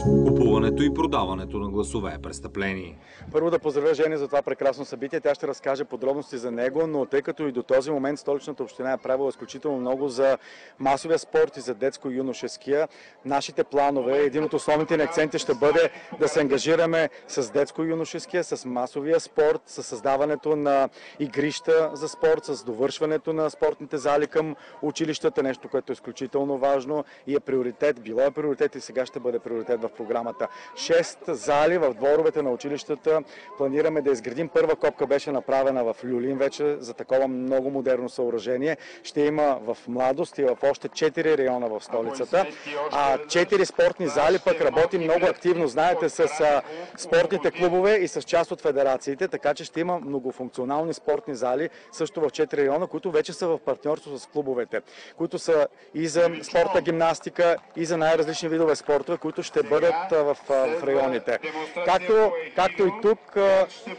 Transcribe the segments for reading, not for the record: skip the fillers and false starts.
Купуването и продаването на гласове е престъпление. Първо да поздравя Жени за това прекрасно събитие. Тя ще разкаже подробности за него, но тъй като и до този момент Столичната община е правила изключително много за масовия спорт и за детско-юношеския, нашите планове, един от основните ни акценти ще бъде да се ангажираме с детско-юношеския, с масовия спорт, с създаването на игрища за спорт, с довършването на спортните зали към училищата, нещо, което е изключително важно и е приоритет. Било е приоритет и сега ще бъде приоритет в програмата. 6 зали в дворовете на училищата планираме да изградим. Първа копка беше направена в Люлин вече за такова много модерно съоръжение. Ще има в Младост и в още 4 района в столицата. А 4 спортни зали пък работим много активно, знаете, с спортните клубове и с част от федерациите, така че ще има многофункционални спортни зали също в 4 района, които вече са в партньорство с клубовете, които са и за спорта, гимнастика, и за най-различни видове спортове, които ще бъдат в районите. Както и тук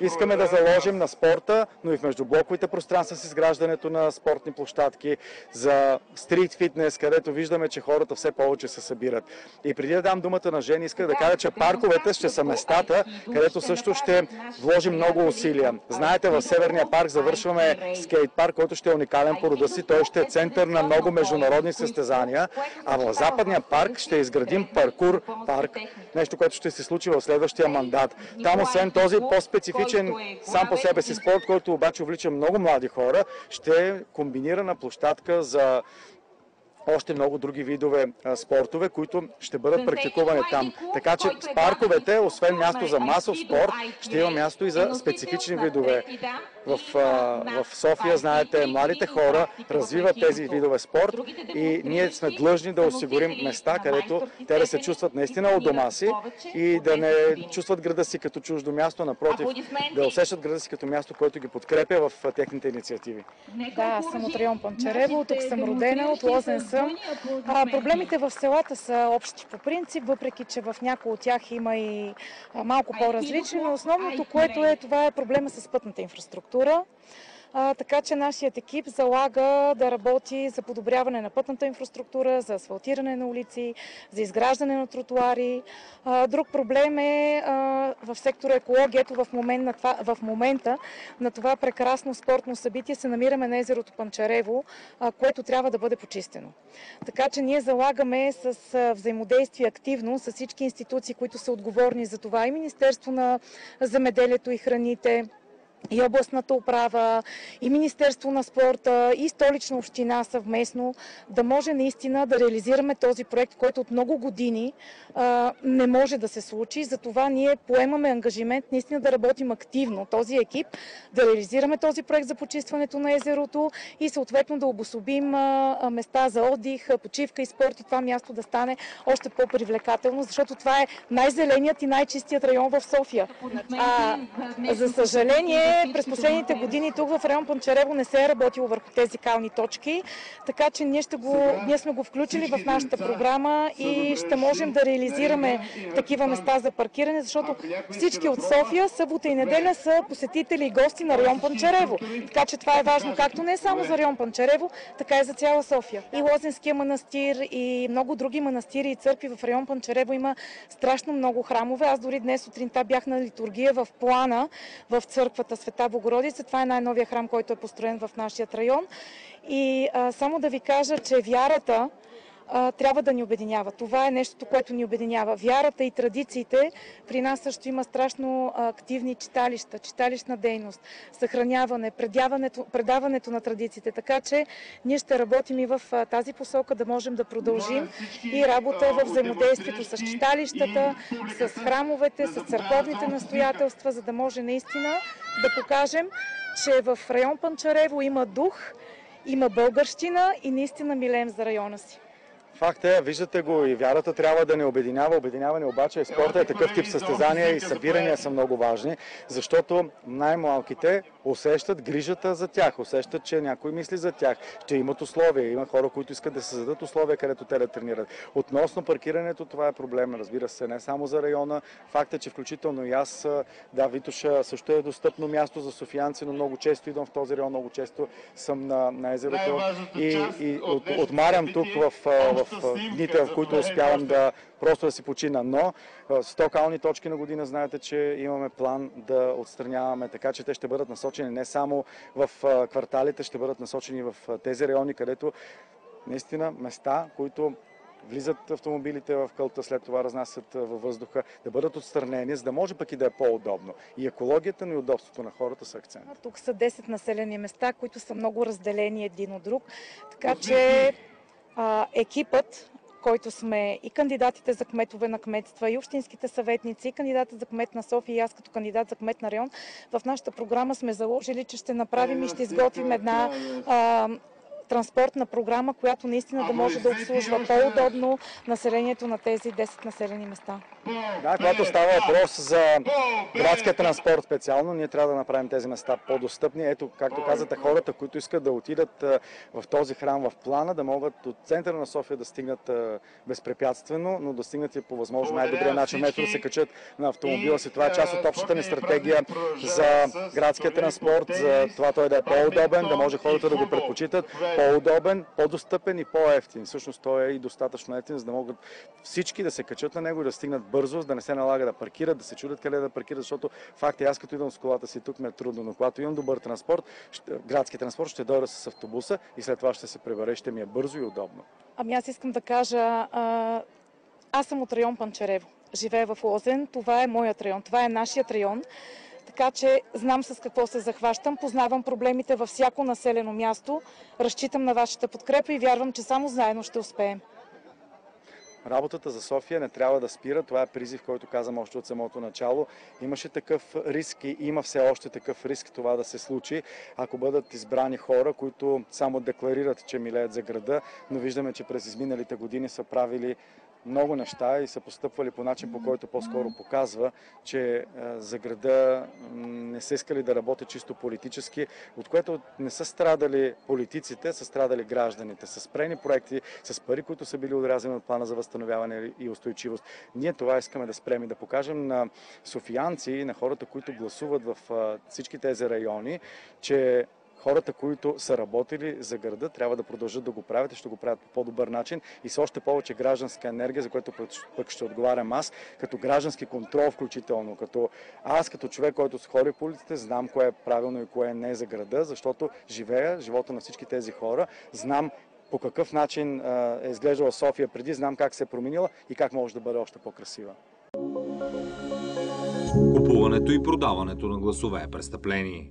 искаме да заложим на спорта, но и в междублоковите пространства с изграждането на спортни площадки, за стрит фитнес, където виждаме, че хората все повече се събират. И преди да дам думата на Жени, исках да кажа, че парковете ще са местата, където също ще вложим много усилия. Знаете, в Северния парк завършваме скейт парк, който ще е уникален по рода си. Той ще е център на много международни състезания, а в Западния парк ще изградим паркур парк, нещо, което ще се случи в следващия мандат. Там, освен този по-специфичен сам по себе си спорт, който обаче увлича много млади хора, ще е комбинирана площадка за още много други видове спортове, които ще бъдат практикувани там. Така че в парковете, освен място за масов спорт, ще има място и за специфични видове. В София, знаете, младите хора развиват тези видове спорт и ние сме длъжни да осигурим места, където те да се чувстват наистина у дома си и да не чувстват града си като чуждо място, напротив, да усещат града си като място, което ги подкрепя в техните инициативи. Да, аз съм от район Панчарево, тук съм родена, от Лозен съм. Проблемите в селата са общи по принцип, въпреки че в някои от тях има и малко по-различни, но основното, което е, това е проблема с пътната инфраструктура. Така че нашият екип залага да работи за подобряване на пътната инфраструктура, за асфалтиране на улици, за изграждане на тротуари. Друг проблем е в сектора екологията. В момента на това прекрасно спортно събитие се намираме на езерото Панчарево, което трябва да бъде почистено. Така че ние залагаме с взаимодействие активно с всички институции, които са отговорни за това, и Министерство на земеделието и храните, и областната управа, и Министерство на спорта, и Столична община съвместно, да може наистина да реализираме този проект, който от много години не може да се случи. Затова ние поемаме ангажимент наистина да работим активно, този екип, да реализираме този проект за почистването на езерото и съответно да обособим места за отдих, почивка и спорт, и това място да стане още по-привлекателно, защото това е най-зеленият и най-чистият район в София. За съжаление, през последните години тук в район Панчарево не се е работило върху тези кални точки, така че ние сме го включили в нашата програма и ще можем да реализираме такива места за паркиране, защото всички от София събота и неделя са посетители и гости на район Панчарево. Така че това е важно както не само за район Панчарево, така и за цяла София. И Лозенския манастир, и много други манастири и църкви в район Панчарево има страшно много храмове. Аз дори днес сутринта бях на литургия в Плана, в църквата Света Богородица. Това е най-новия храм, който е построен в нашия район. И само да ви кажа, че вярата трябва да ни обединява. Това е нещото, което ни обединява. Вярата и традициите. При нас също има страшно активни читалища, читалищна дейност, съхраняване, предаването на традициите. Така че ние ще работим и в тази посока, да можем да продължим и работа в взаимодействието с читалищата, с храмовете, с църковните настоятелства, за да може наистина да покажем, че в район Панчарево има дух, има българщина и наистина милеем за района си. Факт е, виждате го, и вярата трябва да не обединява. Обединяване обаче и спорта е такъв тип състезания и събирания са много важни, защото най-малките усещат грижата за тях, усещат, че някой мисли за тях, че имат условия. Има хора, които искат да се създадат условия, където те да тренират. Относно паркирането, това е проблем, разбира се, не само за района. Факт е, че включително и аз, да, Витоша също е достъпно място за софиянци, но много често идвам в този район, много често съм на езерото и отмарям тук в дните, в които успявам да просто да си почина. Но 100 кални точки на година знаете, че имаме план да отстраняваме, така че те ще бъдат насочени не само в кварталите, ще бъдат насочени в тези райони, където наистина места, които влизат автомобилите в кълта, след това разнасят във въздуха, да бъдат отстранени, за да може пък и да е по-удобно. И екологията, но и удобството на хората са акцент. Тук са 10 населени места, които са много разделени един от друг, така че екипът, който сме и кандидатите за кметове на кметства, и общинските съветници, и кандидатът за кмет на София, и аз като кандидат за кмет на район, в нашата програма сме заложили, че ще направим и ще изготвим една транспортна програма, която наистина да може да обслужва по-удобно населението на тези 10 населени места. Да, когато става въпрос за градския транспорт специално, ние трябва да направим тези места по-достъпни. Ето, както казате, хората, които искат да отидат в този храм в плана, да могат от центъра на София да стигнат безпрепятствено, но да стигнат и по възможно най-добрия начин, вместо да се качат на автомобила си. Това е част от общата ни стратегия за градския транспорт, за това той да е по-удобен, да може хората да го предпочитат, по-удобен, по-достъпен и по-евтин. Всъщност той е и достатъчно евтин, за да могат всички да се качат на него и да стигнат бързо, да не се налага да паркират, да се чудят къде да паркират, защото факт е, аз като идвам с колата си тук ми е трудно, но когато имам добър транспорт, градски транспорт, ще дойда с автобуса и след това ще се прибера, ще ми е бързо и удобно. Ами аз искам да кажа, аз съм от район Панчарево. Живея в Лозен, това е моят район, това е нашият район. Така че знам с какво се захващам, познавам проблемите във всяко населено място, разчитам на вашата подкрепа и вярвам, че само заедно ще успеем. Работата за София не трябва да спира. Това е призив, който казвам още от самото начало. Имаше такъв риск и има все още такъв риск това да се случи, ако бъдат избрани хора, които само декларират, че милеят за града, но виждаме, че през изминалите години са правили много неща и са постъпвали по начин, по който по-скоро показва, че за града не са искали да работят чисто политически, от което не са страдали политиците, са страдали гражданите. С спрени проекти, с пари, които са били отрязани от плана за възстановяване и устойчивост. Ние това искаме да спрем и да покажем на софиянци и на хората, които гласуват в всички тези райони, че хората, които са работили за града, трябва да продължат да го правят и ще го правят по по-добър начин и с още повече гражданска енергия, за което пък ще отговарям аз, като граждански контрол включително. Като човек, който се ходи по улиците, знам кое е правилно и кое не е за града, защото живея живота на всички тези хора, знам по какъв начин е изглеждала София преди, знам как се е променила и как може да бъде още по-красива. Купуването и продаването на гласове е престъпление.